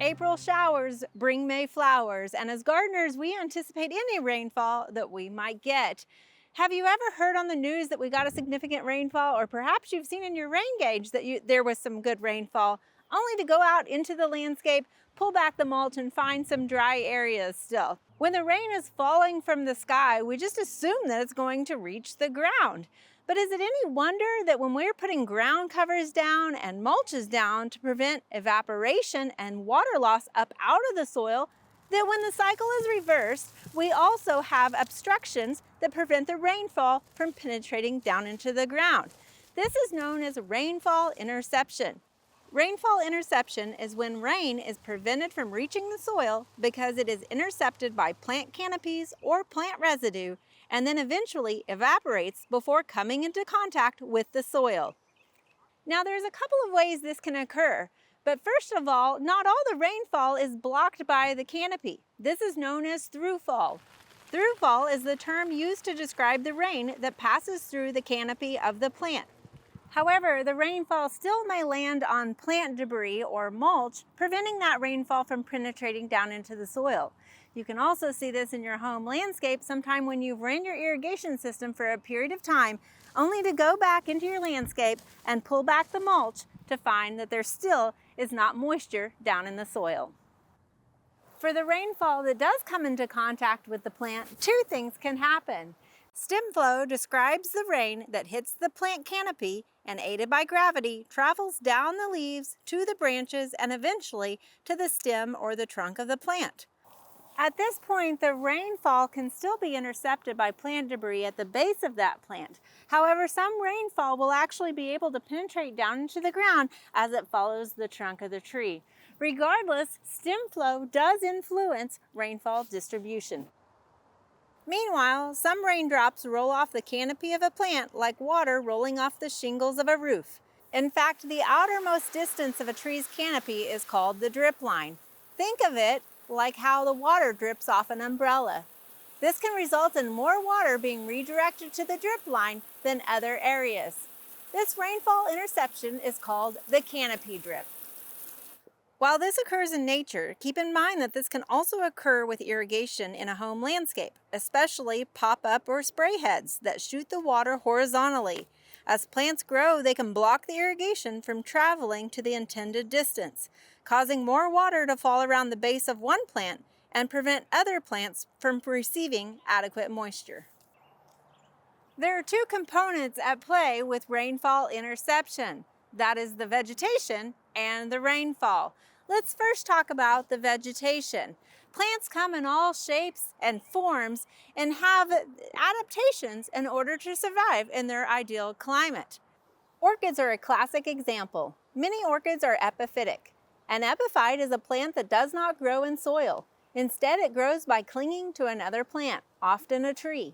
April showers bring May flowers, and as gardeners, we anticipate any rainfall that we might get. Have you ever heard on the news that we got a significant rainfall, or perhaps you've seen in your rain gauge that there was some good rainfall, only to go out into the landscape, pull back the mulch, and find some dry areas still? When the rain is falling from the sky, we just assume that it's going to reach the ground. But is it any wonder that when we're putting ground covers down and mulches down to prevent evaporation and water loss up out of the soil, that when the cycle is reversed, we also have obstructions that prevent the rainfall from penetrating down into the ground? This is known as rainfall interception. Rainfall interception is when rain is prevented from reaching the soil because it is intercepted by plant canopies or plant residue and then eventually evaporates before coming into contact with the soil. Now there's a couple of ways this can occur, but first of all, not all the rainfall is blocked by the canopy. This is known as throughfall. Throughfall is the term used to describe the rain that passes through the canopy of the plant. However, the rainfall still may land on plant debris or mulch, preventing that rainfall from penetrating down into the soil. You can also see this in your home landscape sometime when you've ran your irrigation system for a period of time, only to go back into your landscape and pull back the mulch to find that there still is not moisture down in the soil. For the rainfall that does come into contact with the plant, two things can happen. Stem flow describes the rain that hits the plant canopy and, aided by gravity, travels down the leaves to the branches and eventually to the stem or the trunk of the plant. At this point, the rainfall can still be intercepted by plant debris at the base of that plant. However, some rainfall will actually be able to penetrate down into the ground as it follows the trunk of the tree. Regardless, stem flow does influence rainfall distribution. Meanwhile, some raindrops roll off the canopy of a plant like water rolling off the shingles of a roof. In fact, the outermost distance of a tree's canopy is called the drip line. Think of it like how the water drips off an umbrella. This can result in more water being redirected to the drip line than other areas. This rainfall interception is called the canopy drip. While this occurs in nature, keep in mind that this can also occur with irrigation in a home landscape, especially pop-up or spray heads that shoot the water horizontally. As plants grow, they can block the irrigation from traveling to the intended distance, causing more water to fall around the base of one plant and prevent other plants from receiving adequate moisture. There are two components at play with rainfall interception. That is the vegetation and the rainfall. Let's first talk about the vegetation. Plants come in all shapes and forms and have adaptations in order to survive in their ideal climate. Orchids are a classic example. Many orchids are epiphytic. An epiphyte is a plant that does not grow in soil. Instead, it grows by clinging to another plant, often a tree.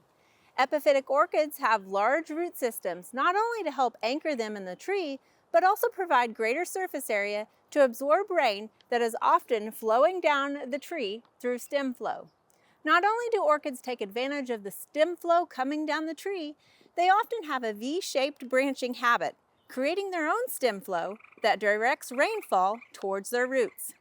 Epiphytic orchids have large root systems, not only to help anchor them in the tree, but also provide greater surface area to absorb rain that is often flowing down the tree through stem flow. Not only do orchids take advantage of the stem flow coming down the tree, they often have a V-shaped branching habit, creating their own stem flow that directs rainfall towards their roots.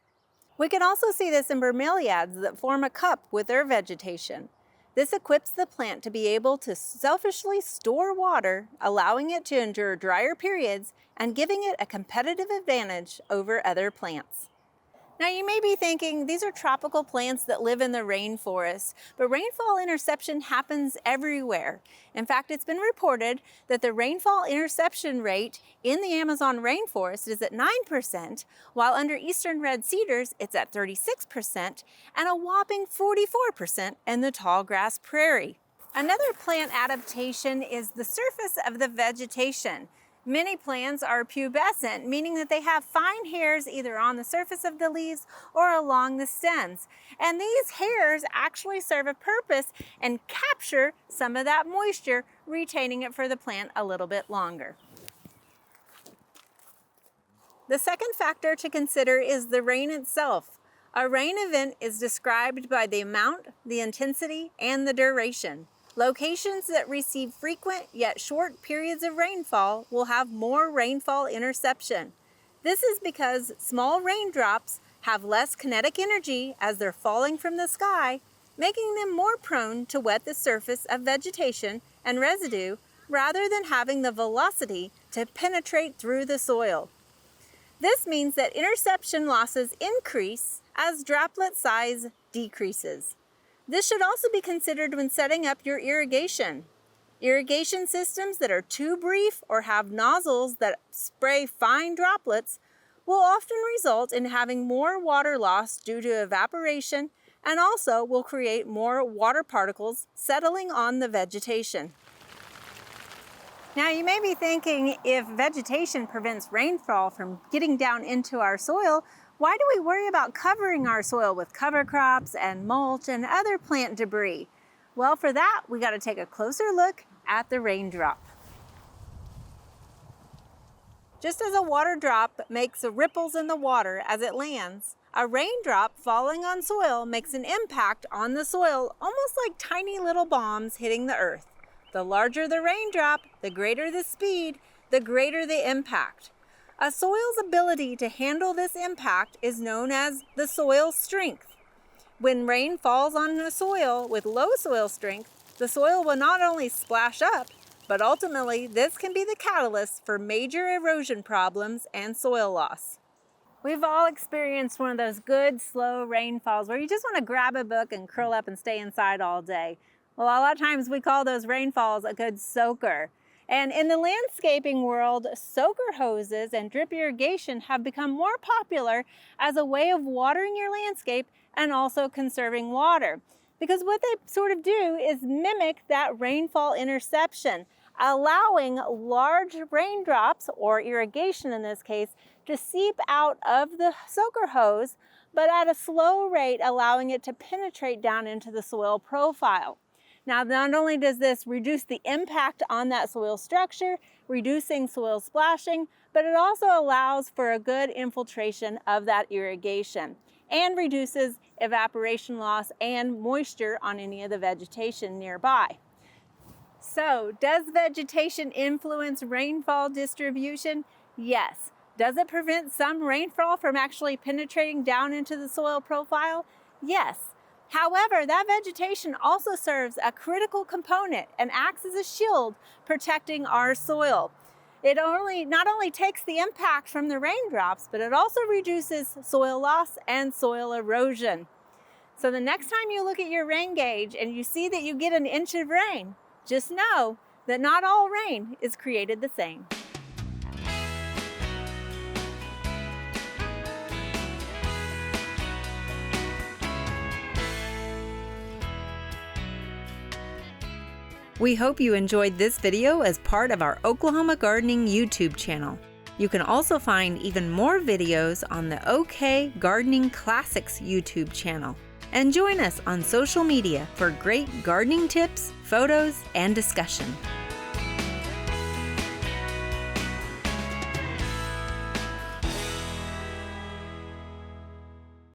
We can also see this in bromeliads that form a cup with their vegetation. This equips the plant to be able to selfishly store water, allowing it to endure drier periods and giving it a competitive advantage over other plants. Now you may be thinking, these are tropical plants that live in the rainforest, but rainfall interception happens everywhere. In fact, it's been reported that the rainfall interception rate in the Amazon rainforest is at 9%, while under eastern red cedars it's at 36%, and a whopping 44% in the tall grass prairie. Another plant adaptation is the surface of the vegetation. Many plants are pubescent, meaning that they have fine hairs either on the surface of the leaves or along the stems. And these hairs actually serve a purpose and capture some of that moisture, retaining it for the plant a little bit longer. The second factor to consider is the rain itself. A rain event is described by the amount, the intensity, and the duration. Locations that receive frequent yet short periods of rainfall will have more rainfall interception. This is because small raindrops have less kinetic energy as they're falling from the sky, making them more prone to wet the surface of vegetation and residue rather than having the velocity to penetrate through the soil. This means that interception losses increase as droplet size decreases. This should also be considered when setting up your irrigation. Irrigation systems that are too brief or have nozzles that spray fine droplets will often result in having more water loss due to evaporation and also will create more water particles settling on the vegetation. Now you may be thinking, if vegetation prevents rainfall from getting down into our soil, why do we worry about covering our soil with cover crops and mulch and other plant debris? Well, for that, we got to take a closer look at the raindrop. Just as a water drop makes ripples in the water as it lands, a raindrop falling on soil makes an impact on the soil almost like tiny little bombs hitting the earth. The larger the raindrop, the greater the speed, the greater the impact. A soil's ability to handle this impact is known as the soil strength. When rain falls on a soil with low soil strength, the soil will not only splash up, but ultimately this can be the catalyst for major erosion problems and soil loss. We've all experienced one of those good, slow rainfalls where you just want to grab a book and curl up and stay inside all day. Well, a lot of times we call those rainfalls a good soaker. And in the landscaping world, soaker hoses and drip irrigation have become more popular as a way of watering your landscape and also conserving water. Because what they sort of do is mimic that rainfall interception, allowing large raindrops, or irrigation in this case, to seep out of the soaker hose, but at a slow rate, allowing it to penetrate down into the soil profile. Now, not only does this reduce the impact on that soil structure, reducing soil splashing, but it also allows for a good infiltration of that irrigation and reduces evaporation loss and moisture on any of the vegetation nearby. So, does vegetation influence rainfall distribution? Yes. Does it prevent some rainfall from actually penetrating down into the soil profile? Yes. However, that vegetation also serves a critical component and acts as a shield protecting our soil. It not only takes the impact from the raindrops, but it also reduces soil loss and soil erosion. So the next time you look at your rain gauge and you see that you get an inch of rain, just know that not all rain is created the same. We hope you enjoyed this video as part of our Oklahoma Gardening YouTube channel. You can also find even more videos on the OK Gardening Classics YouTube channel. And join us on social media for great gardening tips, photos, and discussion.